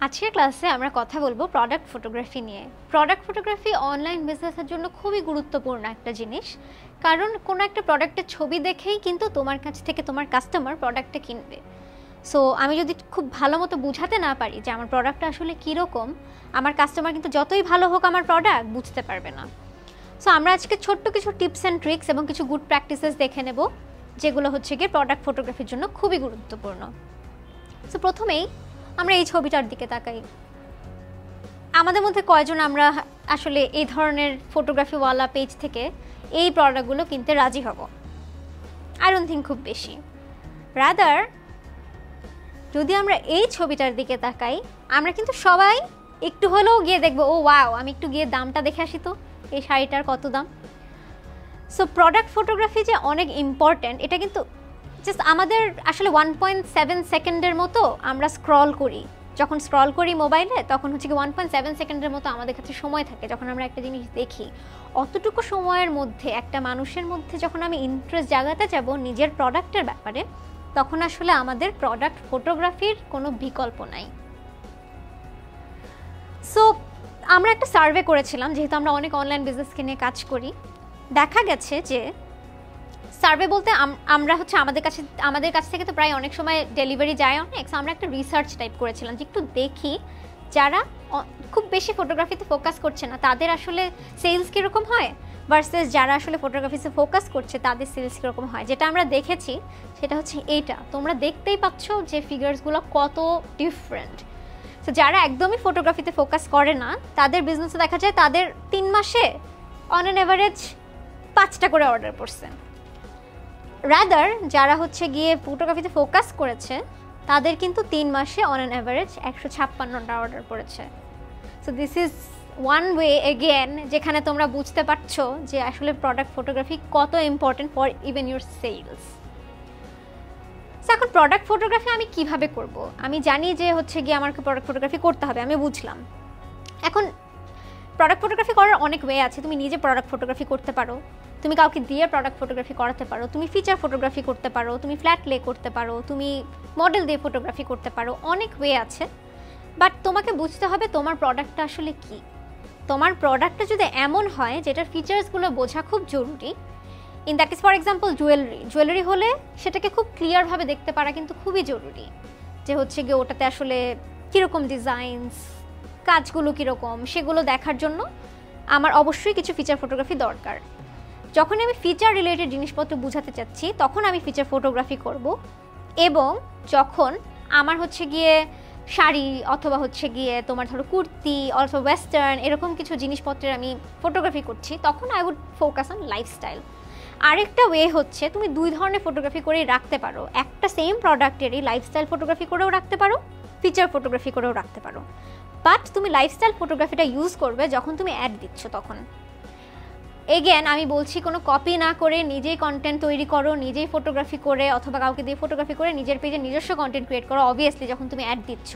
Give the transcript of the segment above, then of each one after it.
আজকের ক্লাসে আমরা কথা বলবো প্রোডাক্ট ফটোগ্রাফি নিয়ে। প্রোডাক্ট ফটোগ্রাফি অনলাইন বিজনেসের জন্য খুবই গুরুত্বপূর্ণ একটা জিনিস, কারণ কোনো একটা প্রোডাক্টের ছবি দেখেই কিন্তু তোমার কাছ থেকে তোমার কাস্টমার প্রোডাক্টটা কিনবে। সো আমি যদি খুব ভালো মতো বুঝাতে না পারি যে আমার প্রোডাক্টটা আসলে কীরকম, আমার কাস্টমার কিন্তু যতই ভালো হোক আমার প্রোডাক্ট বুঝতে পারবে না। সো আমরা আজকে ছোট্ট কিছু টিপস অ্যান্ড ট্রিক্স এবং কিছু গুড প্র্যাকটিসেস দেখে নেব, যেগুলো হচ্ছে গিয়ে প্রোডাক্ট ফটোগ্রাফির জন্য খুবই গুরুত্বপূর্ণ। সো প্রথমেই আমরা এই ছবিটার দিকে তাকাই। আমাদের মধ্যে কয়জন আমরা আসলে এই ধরনের ফটোগ্রাফিওয়ালা পেজ থেকে এই প্রোডাক্টগুলো কিনতে রাজি হব? আই ডোন্ট থিঙ্ক খুব বেশি। রাদার যদি আমরা এই ছবিটার দিকে তাকাই, আমরা কিন্তু সবাই একটু হলেও গিয়ে দেখবো, ও ওয়াও, আমি একটু গিয়ে দামটা দেখে আসি তো, এই শাড়িটার কত দাম। সো প্রোডাক্ট ফটোগ্রাফি যে অনেক ইম্পর্ট্যান্ট, এটা কিন্তু জাস্ট আমাদের আসলে 1.7 সেকেন্ডের মতো আমরা স্ক্রল করি। যখন স্ক্রল করি মোবাইলে, তখন হচ্ছে কি 1.7 সেকেন্ডের মতো আমাদের কাছে সময় থাকে যখন আমরা একটা জিনিস দেখি। অতটুকু সময়ের মধ্যে একটা মানুষের মধ্যে যখন আমি ইন্টারেস্ট জাগাতে যাব নিজের প্রোডাক্টের ব্যাপারে, তখন আসলে আমাদের প্রোডাক্ট ফটোগ্রাফির কোনো বিকল্প নাই। সো আমরা একটা সার্ভে করেছিলাম, যেহেতু আমরা অনেক অনলাইন বিজনেসকে নিয়ে কাজ করি। দেখা গেছে যে সার্ভে বলতে আমরা হচ্ছে আমাদের কাছ থেকে তো প্রায় অনেক সময় ডেলিভারি যায় অনেক। সো আমরা একটা রিসার্চ টাইপ করেছিলাম যে একটু দেখি যারা খুব বেশি ফটোগ্রাফিতে ফোকাস করছে না তাদের আসলে সেলস কীরকম হয়, ভার্সেস যারা আসলে ফটোগ্রাফিতে ফোকাস করছে তাদের সেলস কীরকম হয়। যেটা আমরা দেখেছি সেটা হচ্ছে এইটা, তোমরা দেখতেই পাচ্ছ যে ফিগার্সগুলো কত ডিফারেন্ট। তো যারা একদমই ফটোগ্রাফিতে ফোকাস করে না তাদের বিজনেসে দেখা যায় তাদের 3 মাসে অন অ্যান এভারেজ 5টা করে অর্ডার পড়ছে। রাদার যারা হচ্ছে গিয়ে ফটোগ্রাফিতে ফোকাস করেছে তাদের কিন্তু 3 মাসে অন অ্যান অ্যাভারেজ 156টা অর্ডার পড়েছে। So this is one way again যেখানে তোমরা বুঝতে পারছো যে আসলে প্রোডাক্ট ফটোগ্রাফি কত important for even your sales. So এখন প্রোডাক্ট ফটোগ্রাফি আমি কিভাবে করব? আমি জানি যে হচ্ছে গিয়ে আমাকে প্রোডাক্ট ফটোগ্রাফি করতে হবে, আমি বুঝলাম। এখন প্রোডাক্ট ফটোগ্রাফি করার অনেক ওয়ে আছে। তুমি নিজে প্রোডাক্ট ফটোগ্রাফি করতে পারো, তুমি কাউকে দিয়ে প্রোডাক্ট ফটোগ্রাফি করাতে পারো, তুমি ফিচার ফটোগ্রাফি করতে পারো, তুমি ফ্ল্যাট লে করতে পারো, তুমি মডেল দিয়ে ফটোগ্রাফি করতে পারো, অনেক ওয়ে আছে। বাট তোমাকে বুঝতে হবে তোমার প্রোডাক্টটা আসলে কি। তোমার প্রোডাক্টটা যদি এমন হয় যেটার ফিচার্সগুলো বোঝা খুব জরুরি, in that is for example jewellery হলে সেটাকে খুব ক্লিয়ারভাবে দেখতে পারা কিন্তু খুবই জরুরি, যে হচ্ছে গিয়ে ওটাতে আসলে কীরকম ডিজাইনস, কাজগুলো কীরকম, সেগুলো দেখার জন্য আমার অবশ্যই কিছু ফিচার ফটোগ্রাফি দরকার। যখন আমি ফিচার রিলেটেড জিনিসপত্র বোঝাতে চাচ্ছি তখন আমি ফিচার ফটোগ্রাফি করব। এবং যখন আমার হচ্ছে গিয়ে শাড়ি অথবা হচ্ছে গিয়ে তোমার ধরো কুর্তি অথবা ওয়েস্টার্ন এরকম কিছু জিনিসপত্রের আমি ফটোগ্রাফি করছি, তখন I would focus on lifestyle. আরেকটা ওয়ে হচ্ছে তুমি 2 ধরনের ফটোগ্রাফি করেই রাখতে পারো। একটা সেম প্রোডাক্টেরই লাইফস্টাইল ফটোগ্রাফি করেও রাখতে পারো, ফিচার ফটোগ্রাফি করেও রাখতে পারো। বাট তুমি লাইফস্টাইল ফটোগ্রাফিটা ইউজ করবে যখন তুমি অ্যাড দিচ্ছ তখন। এগেন আমি বলছি, কোনো কপি না করে নিজেই কন্টেন্ট তৈরি করো, নিজেই ফটোগ্রাফি করে অথবা কাউকে দিয়ে ফটোগ্রাফি করে নিজের পেজে নিজস্ব কন্টেন্ট ক্রিয়েট করো। অবভিয়াসলি যখন তুমি অ্যাড দিচ্ছ,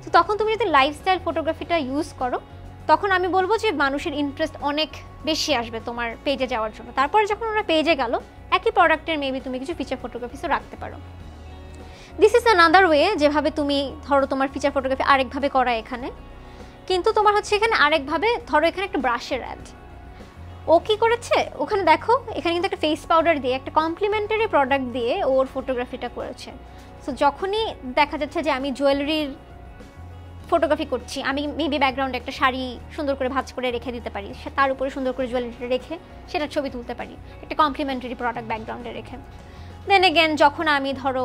তো তখন তুমি যদি লাইফস্টাইল ফটোগ্রাফিটা ইউজ করো, তখন আমি বলবো যে মানুষের ইন্টারেস্ট অনেক বেশি আসবে তোমার পেজে যাওয়ার জন্য। তারপরে যখন ওরা পেজে গেল, একই প্রোডাক্টের মেবি তুমি কিছু ফিচার ফটোগ্রাফিসও রাখতে পারো। দিস ইজ অ্যানাদার ওয়ে যেভাবে তুমি ধরো তোমার ফিচার ফটোগ্রাফি আরেকভাবে করা এখানে, কিন্তু তোমার হচ্ছে এখানে আরেকভাবে ধরো এখানে একটা ব্রাশের অ্যাড। ও কী করেছে ওখানে দেখো, এখানে কিন্তু একটা ফেস পাউডার দিয়ে একটা কমপ্লিমেন্টারি প্রোডাক্ট দিয়ে ওর ফটোগ্রাফিটা করেছে। সো যখনই দেখা যাচ্ছে যে আমি জুয়েলারির ফটোগ্রাফি করছি, আমি মেবি ব্যাকগ্রাউন্ডে একটা শাড়ি সুন্দর করে ভাঁজ করে রেখে দিতে পারি, তার উপরে সুন্দর করে জুয়েলারিটা রেখে সেটার ছবি তুলতে পারি একটা কমপ্লিমেন্টারি প্রোডাক্ট ব্যাকগ্রাউন্ডে রেখে। দেন এগেন যখন আমি ধরো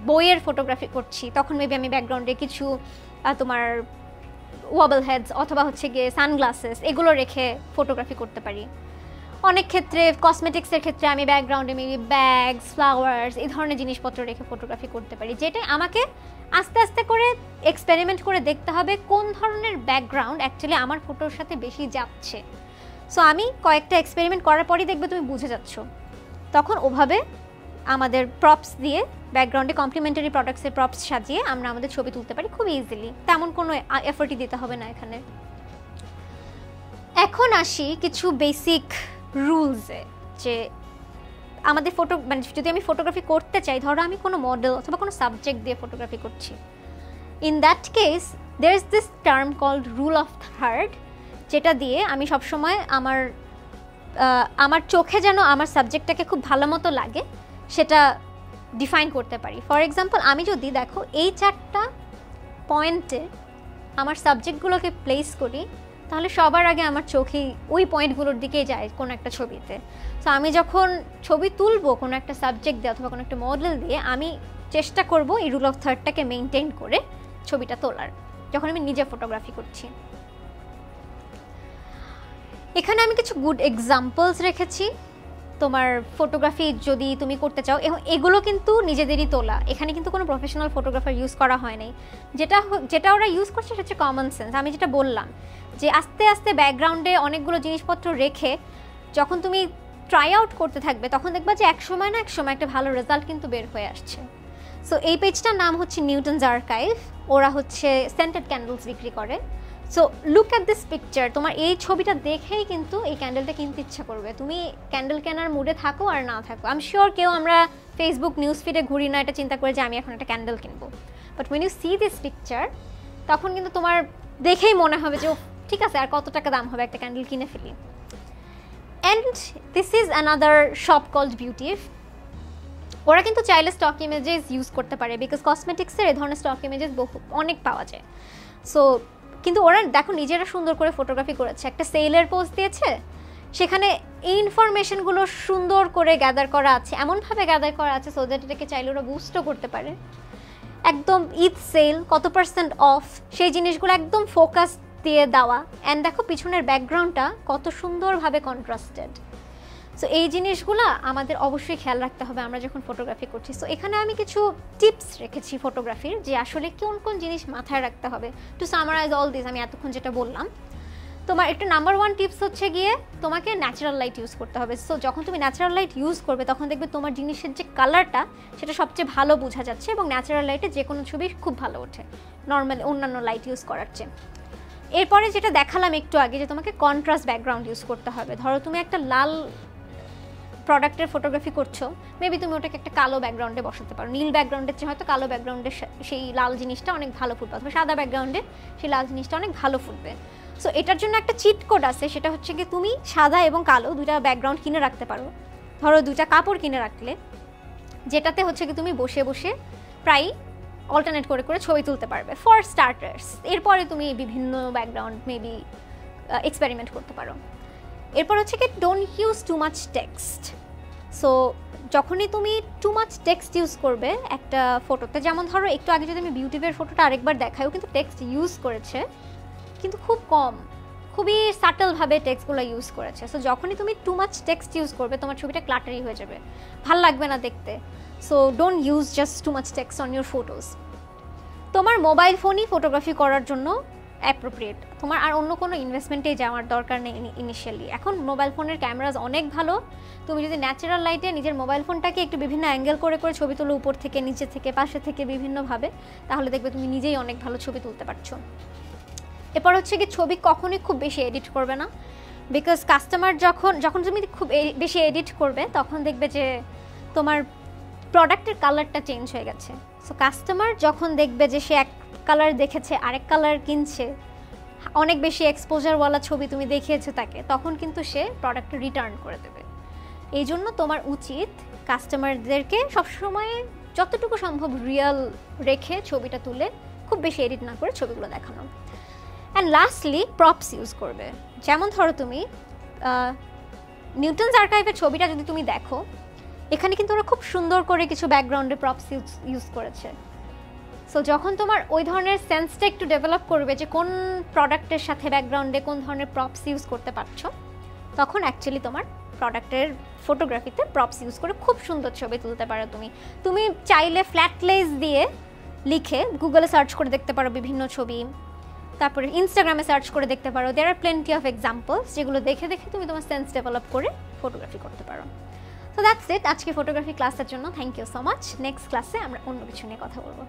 বইয়ের ফটোগ্রাফি করছি, তখন মেবি আমি ব্যাকগ্রাউন্ডে কিছু তোমার ওয়াবল হেডস অথবা হচ্ছে গিয়ে সানগ্লাসেস এগুলো রেখে ফটোগ্রাফি করতে পারি। অনেক ক্ষেত্রে কসমেটিক্সের ক্ষেত্রে আমি ব্যাকগ্রাউন্ডে মেবি ব্যাগস, ফ্লাওয়ার্স এই ধরনের জিনিসপত্র রেখে ফটোগ্রাফি করতে পারি, যেটা আমাকে আস্তে আস্তে করে এক্সপেরিমেন্ট করে দেখতে হবে কোন ধরনের ব্যাকগ্রাউন্ড অ্যাকচুয়ালি আমার ফটোর সাথে বেশি যাচ্ছে। সো আমি কয়েকটা এক্সপেরিমেন্ট করার পরই দেখবে তুমি বুঝে যাচ্ছ, তখন ওভাবে আমাদের প্রপস দিয়ে ব্যাকগ্রাউন্ডে কমপ্লিমেন্টারি প্রোডাক্টসের প্রপস সাজিয়ে আমরা আমাদের ছবি তুলতে পারি খুব ইজিলি, তেমন কোনো এফোর্টই দিতে হবে না এখানে। এখন আসি কিছু বেসিক রুলসে, যে আমাদের ফটো যদি আমি ফটোগ্রাফি করতে চাই, ধরো আমি কোনো মডেল অথবা কোনো সাবজেক্ট দিয়ে ফটোগ্রাফি করছি, in that case there is this term called rule of third, যেটা দিয়ে আমি সবসময় আমার চোখে যেন আমার সাবজেক্টটাকে খুব ভালো মতো লাগে সেটা ডিফাইন করতে পারি। ফর এক্সাম্পল, আমি যদি দেখো এই 4টা পয়েন্টে আমার সাবজেক্টগুলোকে প্লেস করি, তাহলে সবার আগে আমার চোখে ওই পয়েন্টগুলোর দিকেই যায় কোনো একটা ছবিতে। সো আমি যখন ছবি তুলবো কোনো একটা সাবজেক্ট দিয়ে অথবা কোনো একটা মডেল দিয়ে, আমি চেষ্টা করব এই রুল অফ থার্ডটাকে মেনটেন করে ছবিটা তোলার, যখন আমি নিজে ফটোগ্রাফি করছি। এখানে আমি কিছু গুড এক্সাম্পলস রেখেছি তোমার ফটোগ্রাফি যদি তুমি করতে চাও। এগুলো কিন্তু নিজেদেরই তোলা, এখানে কিন্তু কোনো প্রফেশনাল ফটোগ্রাফার ইউজ করা হয় নাই। যেটা ওরা ইউজ করছে সেটা হচ্ছে কমন সেন্স। আমি যেটা বললাম যে আস্তে আস্তে ব্যাকগ্রাউন্ডে অনেকগুলো জিনিসপত্র রেখে যখন তুমি ট্রাই আউট করতে থাকবে, তখন দেখবা যে এক সময় একটা ভালো রেজাল্ট কিন্তু বের হয়ে আসছে। সো এই পেজটার নাম হচ্ছে নিউটনস আর্কাইভ। ওরা হচ্ছে সেন্টেড ক্যান্ডেলস বিক্রি করে। So look at this picture, তোমার এই ছবিটা দেখেই কিন্তু এই ক্যান্ডেলটা কিনতে ইচ্ছা করবে। তুমি ক্যান্ডেল কেনার মুডে থাকো আর না থাকো, আই এম শিওর কেউ আমরা ফেসবুক নিউজ ফিডে ঘুরি না এটা চিন্তা করে যে আমি এখন একটা ক্যান্ডেল কিনবো। But when you see this picture, তখন কিন্তু তোমার দেখেই মনে হবে যে ঠিক আছে, আর কত টাকা দাম হবে, একটা ক্যান্ডেল কিনে ফেলি। And this is another shop called beauty. ওরা কিন্তু চাইলে স্টক ইমেজেস ইউজ করতে পারে, বিকজ কসমেটিক্সের এই ধরনের স্টক ইমেজেস অনেক পাওয়া যায়। সো কিন্তু ওরা দেখো নিজেরা সুন্দর করে ফটোগ্রাফি করেছে, একটা সেলের পোস্ট দিয়েছে, সেখানে এই ইনফরমেশনগুলো সুন্দর করে গ্যাদার করা আছে, এমনভাবে গ্যাদার করা আছে সো দ্যাট এটাকে চাইলে ওরা বুস্টও করতে পারে। একদম ঈদ সেল, কত % অফ, সেই জিনিসগুলো একদম ফোকাস দিয়ে দেওয়া। অ্যান্ড দেখো পিছনের ব্যাকগ্রাউন্ডটা কত সুন্দরভাবে কন্ট্রাস্টেড। সো এই জিনিসগুলো আমাদের অবশ্যই খেয়াল রাখতে হবে আমরা যখন ফটোগ্রাফি করছি। সো এখানে আমি কিছু টিপস রেখেছি ফটোগ্রাফির, যে আসলে কোন কোন জিনিস মাথায় রাখতে হবে। টু সামারাইজ অল দিস, আমি এতক্ষণ যেটা বললাম, তোমার একটা নাম্বার 1 টিপস হচ্ছে গিয়ে তোমাকে ন্যাচারাল লাইট ইউজ করতে হবে। সো যখন তুমি ন্যাচারাল লাইট ইউজ করবে, তখন দেখবে তোমার জিনিসের যে কালারটা সেটা সবচেয়ে ভালো বোঝা যাচ্ছে, এবং ন্যাচারাল লাইটে যে কোনো ছবি খুব ভালো ওঠে নর্মালি অন্যান্য লাইট ইউজ করার চেয়ে। এরপরে যেটা দেখালাম একটু আগে, যে তোমাকে কন্ট্রাস্ট ব্যাকগ্রাউন্ড ইউজ করতে হবে। ধরো তুমি একটা লাল প্রোডাক্টের ফটোগ্রাফি করছো, মেবি তুমি ওটাকে একটা কালো ব্যাকগ্রাউন্ডে বসাতে পারো। নীল ব্যাকগ্রাউন্ডের চেয়ে হয়তো কালো ব্যাকগ্রাউন্ডে সেই লাল জিনিসটা অনেক ভালো ফুটবে, অথবা সাদা ব্যাকগ্রাউন্ডে সেই লাল জিনিসটা অনেক ভালো ফুটবে। সো এটার জন্য একটা চিট কোড আছে, সেটা হচ্ছে কি তুমি সাদা এবং কালো দুইটা ব্যাকগ্রাউন্ড কিনে রাখতে পারো। ধরো দুইটা কাপড় কিনে রাখলে, যেটাতে হচ্ছে কি তুমি বসে বসে প্রায় অল্টারনেট করে করে ছবি তুলতে পারবে ফর স্টার্টার্স। এরপরে তুমি বিভিন্ন ব্যাকগ্রাউন্ড মেবি এক্সপেরিমেন্ট করতে পারো। এরপর হচ্ছে কি don't use too much text. So যখনই তুমি টু মাচ টেক্সট ইউজ করবে একটা ফটোতে, যেমন ধরো একটু আগে যদি আমি বিউটিফের ফটোটা আরেকবার দেখাইও, কিন্তু টেক্সট ইউজ করেছে কিন্তু খুব কম, খুবই সাটলভাবে টেক্সটগুলো ইউজ করেছে। সো যখনই তুমি টু মাচ টেক্সট ইউজ করবে, তোমার ছবিটা ক্লাটারি হয়ে যাবে, ভাল লাগবে না দেখতে। So don't use just too much text on your photos. তোমার মোবাইল ফোনই ফটোগ্রাফি করার জন্য অ্যাপ্রোপ্রিয়েট, তোমার আর অন্য কোনো ইনভেস্টমেন্টে যাওয়ার দরকার নেই ইনিশিয়ালি। এখন মোবাইল ফোনের ক্যামেরাজ অনেক ভালো, তুমি যদি ন্যাচারাল লাইটে নিজের মোবাইল ফোনটাকে একটু বিভিন্ন অ্যাঙ্গেল করে করে ছবি তুলো, উপর থেকে, নিচে থেকে, পাশে থেকে, বিভিন্নভাবে, তাহলে দেখবে তুমি নিজেই অনেক ভালো ছবি তুলতে পারছো। এরপর হচ্ছে কি ছবি কখনোই খুব বেশি এডিট করবে না, বিকজ কাস্টমার যখন তুমি খুব বেশি এডিট করবে, তখন দেখবে যে তোমার প্রোডাক্টের কালারটা চেঞ্জ হয়ে গেছে। সো কাস্টমার যখন দেখবে যে সে এক কালার দেখেছে আরেক কালার কিনছে, অনেক বেশি এক্সপোজারওয়ালা ছবি তুমি দেখিয়েছো তাকে, তখন কিন্তু সে প্রোডাক্টটা রিটার্ন করে দেবে। এই জন্য তোমার উচিত কাস্টমারদেরকে সবসময় যতটুকু সম্ভব রিয়েল রেখে ছবিটা তুলে, খুব বেশি এডিট না করে ছবিগুলো দেখানো। অ্যান্ড লাস্টলি প্রপস ইউজ করবে। যেমন ধরো তুমি নিউটনস আর্কাইভের ছবিটা যদি তুমি দেখো, এখানে কিন্তু ওরা খুব সুন্দর করে কিছু ব্যাকগ্রাউন্ডে প্রপস ইউজ করেছে। সো যখন তোমার ওই ধরনের সেন্সটা একটু ডেভেলপ করবে যে কোন প্রোডাক্টের সাথে ব্যাকগ্রাউন্ডে কোন ধরনের প্রপস ইউজ করতে পারছো, তখন অ্যাকচুয়ালি তোমার প্রোডাক্টের ফটোগ্রাফিতে প্রপস ইউজ করে খুব সুন্দর ছবি তুলতে পারো। তুমি চাইলে ফ্ল্যাট লেস দিয়ে লিখে গুগলে সার্চ করে দেখতে পারো বিভিন্ন ছবি, তারপরে ইনস্টাগ্রামে সার্চ করে দেখতে পারো। দেয়ার আর প্লেন্টি অফ এক্সাম্পলস, যেগুলো দেখে দেখে তুমি তোমার সেন্স ডেভেলপ করে ফটোগ্রাফি করতে পারো। সো দ্যাটস ইট আজকে ফটোগ্রাফি ক্লাসের জন্য। Thank you so much. Next ক্লাসে আমরা অন্য কিছু নিয়ে কথা বলবো।